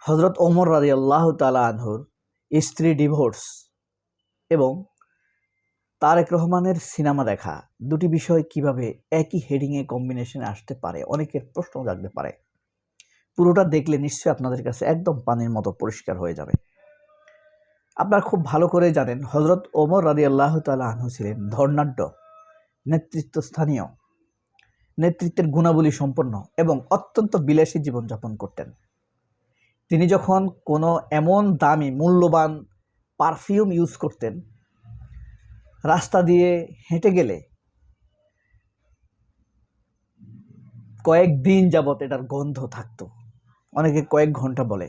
হযরত ওমর রাদিয়াল্লাহু তাআলা আনহুর স্ত্রী ডিভোর্স এবং তারেক রহমানের সিনেমা দেখা দুটি বিষয় কিভাবে একই হেডিংয়ে কম্বিনেশনে আসতে পারে, অনেকের প্রশ্ন জাগতে পারে। পুরোটা দেখলে নিশ্চয়ই আপনাদের কাছে একদম পানির মতো পরিষ্কার হয়ে যাবে। আপনারা খুব ভালো করে জানেন হযরত ওমর রাদিয়াল্লাহু তাআলা আনহু ছিলেন ধর্নাঢ্য, নেতৃত্বস্থানীয়, নেতৃত্বের গুণাবলী সম্পন্ন এবং অত্যন্ত বিলাসী জীবনযাপন করতেন। তিনি যখন কোনো এমন দামি মূল্যবান পারফিউম ইউজ করতেন, রাস্তা দিয়ে হেঁটে গেলে কয়েকদিন যাবত এটার গন্ধ থাকতো, অনেকে কয়েক ঘন্টা বলে।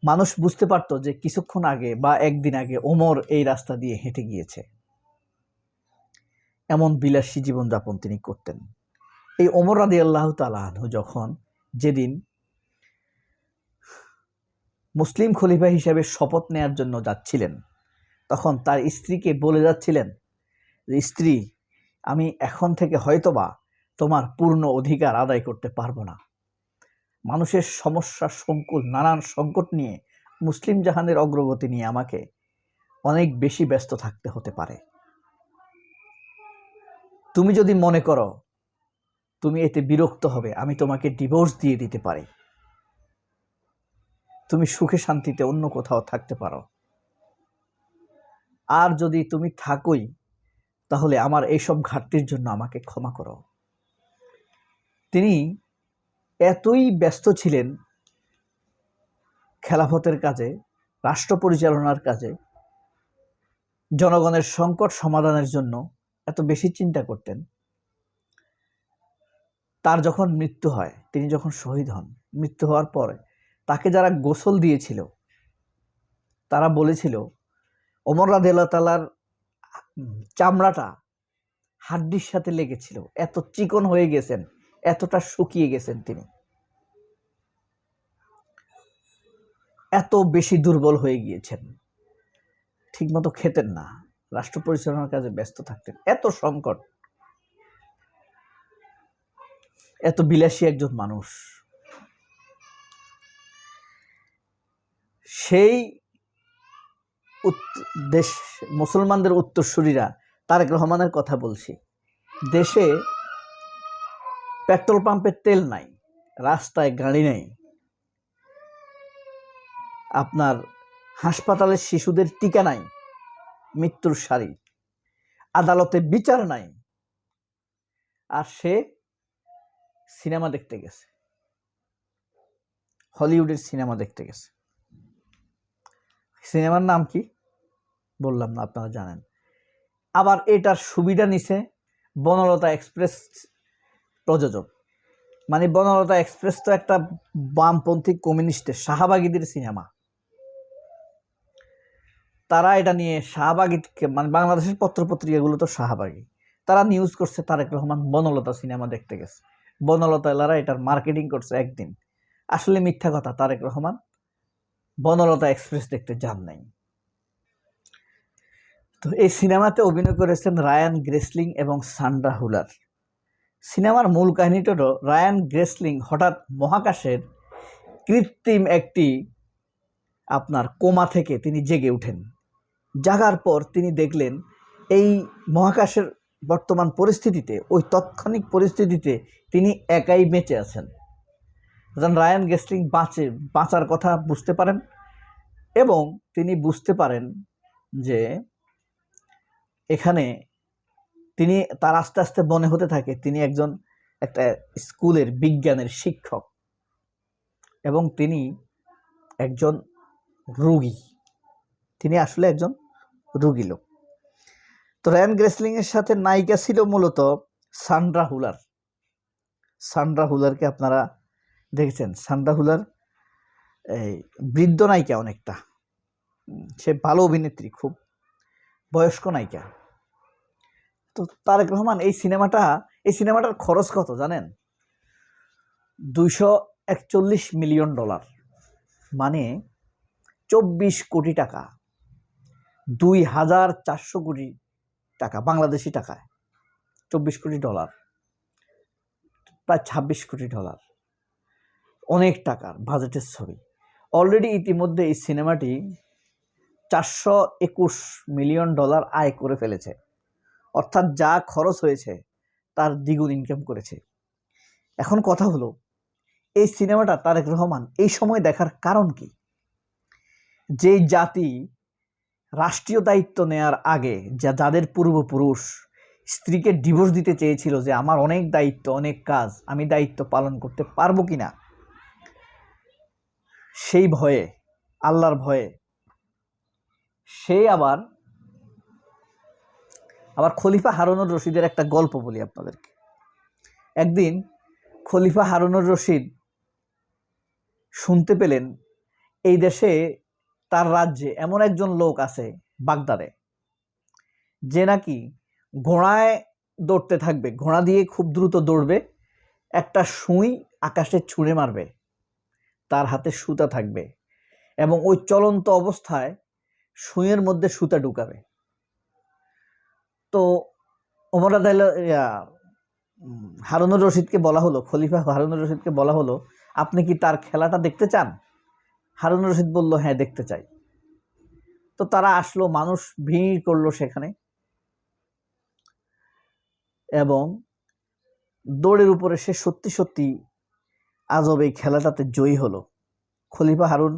মানুষ বুঝতে পারতো যে কিছুক্ষণ আগে বা একদিন আগে ওমর এই রাস্তা দিয়ে হেঁটে গিয়েছে। এমন বিলাসী জীবনযাপন তিনি করতেন। এই ওমর রাদিয়াল্লাহু তাআলা আনহু যখন যেদিন মুসলিম খলিফা হিসেবে শপথ নেয়ার জন্য যাচ্ছিলেন, তখন তার স্ত্রীকে বলে যাচ্ছিলেন যে, স্ত্রী, আমি এখন থেকে হয়তোবা তোমার পূর্ণ অধিকার আদায় করতে পারবো না। মানুষের সমস্যা সংকুল নানান সংকট নিয়ে মুসলিম জাহানের অগ্রগতি নিয়ে আমাকে অনেক বেশি ব্যস্ত থাকতে হতে পারে। তুমি যদি মনে করো তুমি এতে বিরক্ত হবে, আমি তোমাকে ডিভোর্স দিয়ে দিতে পারি। তুমি সুখে শান্তিতে অন্য কোথাও থাকতে পারো। আর যদি তুমি থাকোই, তাহলে আমার এইসব ঘাটতির জন্য আমাকে ক্ষমা করো। তিনি এতই ব্যস্ত ছিলেন খেলাফতের কাজে, রাষ্ট্র পরিচালনার কাজে, জনগণের সংকট সমাধানের জন্য এত বেশি চিন্তা করতেন। তার যখন মৃত্যু হয়, তিনি যখন শহীদ হন, মৃত্যু হওয়ার পরে তাকে যারা গোসল দিয়েছিল তারা বলেছিল ওমর রাদিয়াল্লাহু তাআলার চামড়াটা হাড্ডির সাথে লেগেছিল, এত চিকন হয়ে গেছেন, এতটা শুকিয়ে গেছেন তিনি, এত বেশি দুর্বল হয়ে গিয়েছেন। ঠিকমতো খেতেন না, রাষ্ট্র পরিচালনার কাজে ব্যস্ত থাকতেন। এত সংকট, এত বিলাসী একজন মানুষ। সেই দেশ মুসলমানদের উত্তরসূরিরা তারেক রহমানের কথা বলছি। দেশে পেট্রোল পাম্পে তেল নাই, রাস্তায় গাড়ি নেই, আপনার হাসপাতালে শিশুদের টিকা নাই, মৃত্যুর সারি, আদালতে বিচার নাই, আর সে সিনেমা দেখতে গেছে, হলিউডের সিনেমা দেখতে গেছে। সিনেমার নাম কি বললাম না, আপনারা জানেন। আবার এটার সুবিধা নিছে বনলতা এক্সপ্রেস প্রযোজক। মানে বনলতা এক্সপ্রেস তো একটা বামপন্থী কমিউনিস্টের, শাহবাগীদের সিনেমা। তারা এটা নিয়ে শাহবাগী, মানে বাংলাদেশের পত্রপত্রিকাগুলো তো শাহবাগী, তারা নিউজ করছে তারেক রহমান বনলতা সিনেমা দেখতে গেছে। বনলতা এলারা এটার মার্কেটিং করছে একদিন। আসলে মিথ্যা কথা, তারেক রহমান বনলতা এক্সপ্রেস দেখতে যান নাই। তো এই সিনেমাতে অভিনয় করেছেন রায়ান গ্রেসলিং এবং সান্ড্রা হুলার। সিনেমার মূল কাহিনীটা হলো রায়ান গ্রেসলিং হঠাৎ মহাকাশের কৃত্রিম একটি আপনার কোমা থেকে তিনি জেগে উঠেন। জাগার পর তিনি দেখলেন এই মহাকাশের বর্তমান পরিস্থিতিতে, ওই তাৎক্ষণিক পরিস্থিতিতে তিনি একাই বেঁচে আছেন। যখন রায়ান গেসলিং বাঁচার কথা বুঝতে পারেন এবং তিনি বুঝতে পারেন যে এখানে তিনি, তার আস্তে আস্তে মনে হতে থাকে তিনি একটা স্কুলের বিজ্ঞানের শিক্ষক এবং তিনি একজন রোগী, তিনি আসলে একজন রোগী লোক। তো রায়ান গ্রেসলিং এর সাথে নায়িকা ছিল মূলত সান্ড্রা হুলার। সান্ড্রা হুলারকে আপনারা দেখেছেন। সান্ড্রা হুলার এই বৃদ্ধ নায়িকা অনেকটা, সে ভালো অভিনেত্রী, খুব বয়স্ক নায়িকা। তো তারেক রহমান এই সিনেমাটার খরচ কত জানেন? $241 মিলিয়ন, মানে 24 কোটি টাকা, 2400 কোটি টাকা বাংলাদেশি টাকায়, $24 কোটি, প্রায় $26 কোটি। অনেক টাকার বাজেটের ছবি। অলরেডি ইতিমধ্যে এই সিনেমাটি $421 মিলিয়ন আয় করে ফেলেছে, অর্থাৎ যা খরচ হয়েছে তার দ্বিগুণ ইনকাম করেছে। এখন কথা হলো, এই সিনেমাটা তারেক রহমান এই সময় দেখার কারণ কি? যেই জাতি রাষ্ট্রীয় দায়িত্ব নেয়ার আগে যাদের পূর্বপুরুষ স্ত্রীকে ডিভোর্স দিতে চেয়েছিল যে আমার অনেক দায়িত্ব, অনেক কাজ, আমি দায়িত্ব পালন করতে পারবো কিনা, সেই ভয়ে, আল্লাহর ভয়ে সে আবার খলিফা হারুনুর রশিদের একটা গল্প বলি আপনাদেরকে। একদিন খলিফা হারুনুর রশিদ শুনতে পেলেন এই দেশে, তার রাজ্যে এমন একজন লোক আছে বাগদাদে, যে নাকি ঘোড়ায় দৌড়তে থাকবে, ঘোড়া দিয়ে খুব দ্রুত দৌড়বে, একটা সুই আকাশে ছুঁড়ে মারবে, তার হাতে সুতা থাকবে এবং ওই চলন্ত অবস্থায় সুইয়ের মধ্যে সুতা ঢুকাবে। তো ওমর হারুনুর রশিদকে বলা হলো, খলিফা হারুনুর রশিদকে বলা হলো, আপনি কি তার খেলাটা দেখতে চান? হারুনুর রশিদ বলল, হ্যাঁ দেখতে চাই। তো তারা আসলো, মানুষ ভিড় করলো সেখানে এবং দৌড়ের উপরে সে সত্যি সত্যি আজব এই খেলাটাতে জয়ী হলো। খলিফা হারুন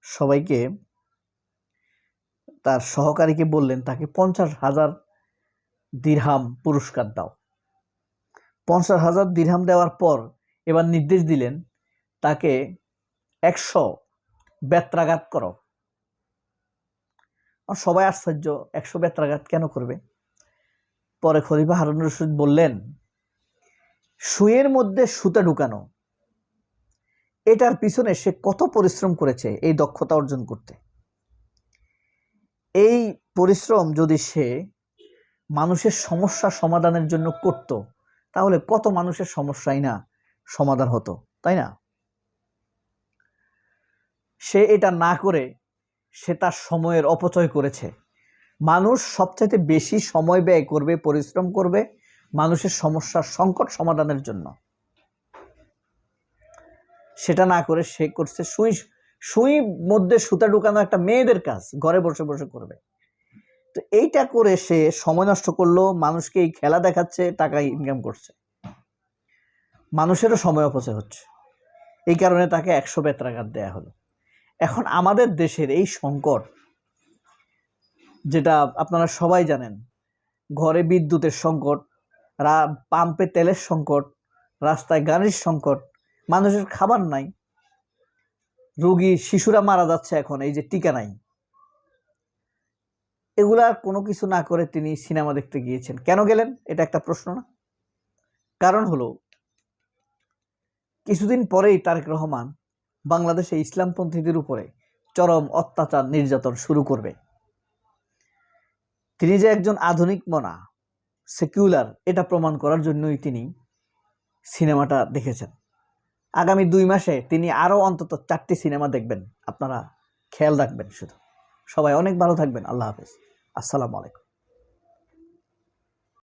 সবাইকে, তার সহকারীকে বললেন তাকে 50,000 দিরহাম পুরস্কার দাও। 50,000 দিরহাম দেওয়ার পর এবার নির্দেশ দিলেন তাকে 100 বেত্রাঘাত করো। সবাই আশ্চর্য, 100 বেত্রাঘাত কেন করবে? পরে খলিফা হারুনুর রশিদ বললেন, সুইয়ের মধ্যে সুতা ঢুকানো, এটার পিছনে সে কত পরিশ্রম করেছে এই দক্ষতা অর্জন করতে। এই পরিশ্রম যদি সে মানুষের সমস্যা সমাধানের জন্য করত, তাহলে কত মানুষের সমস্যাই না সমাধান হতো, তাই না? সে এটা না করে সে তার সময়ের অপচয় করেছে। মানুষ সবচাইতে বেশি সময় ব্যয় করবে, পরিশ্রম করবে মানুষের সমস্যার সংকট সমাধানের জন্য, সেটা না করে সে করছে সুই মধ্যে সুতা ঢুকানো, একটা মেয়েদের কাজ, ঘরে বসে বসে করবে। তো এইটা করে সে সময় নষ্ট করলো, মানুষকে এই খেলা দেখাচ্ছে, টাকা ইনকাম করছে, মানুষেরও সময় অপচয় হচ্ছে। এই কারণে তাকে 100 বেত্রাঘাত দেয়া হলো। এখন আমাদের দেশের এই সংকট, যেটা আপনারা সবাই জানেন, ঘরে বিদ্যুতের সংকট, পাম্পে তেলের সংকট, রাস্তায় গাড়ির সংকট, মানুষের খাবার নাই, রোগী শিশুরা মারা যাচ্ছে এখন, এই যে টিকা নাই, এগুলার কোনো কিছু না করে তিনি সিনেমা দেখতে গিয়েছেন। কেন গেলেন? এটা একটা প্রশ্ন না? কারণ হলো, কিছুদিন পরেই তারেক রহমান বাংলাদেশে ইসলামপন্থীদের উপরে চরম অত্যাচার নির্যাতন শুরু করবে। তিনি যে একজন আধুনিক মনা, সেকুলার, এটা প্রমাণ করার জন্যই তিনি সিনেমাটা দেখেছেন। আগামী 2 মাসে তিনি আরো অন্তত 4টি সিনেমা দেখবেন, আপনারা খেয়াল রাখবেন। শুধু সবাই অনেক ভালো থাকবেন। আল্লাহ হাফেজ, আসসালামু আলাইকুম।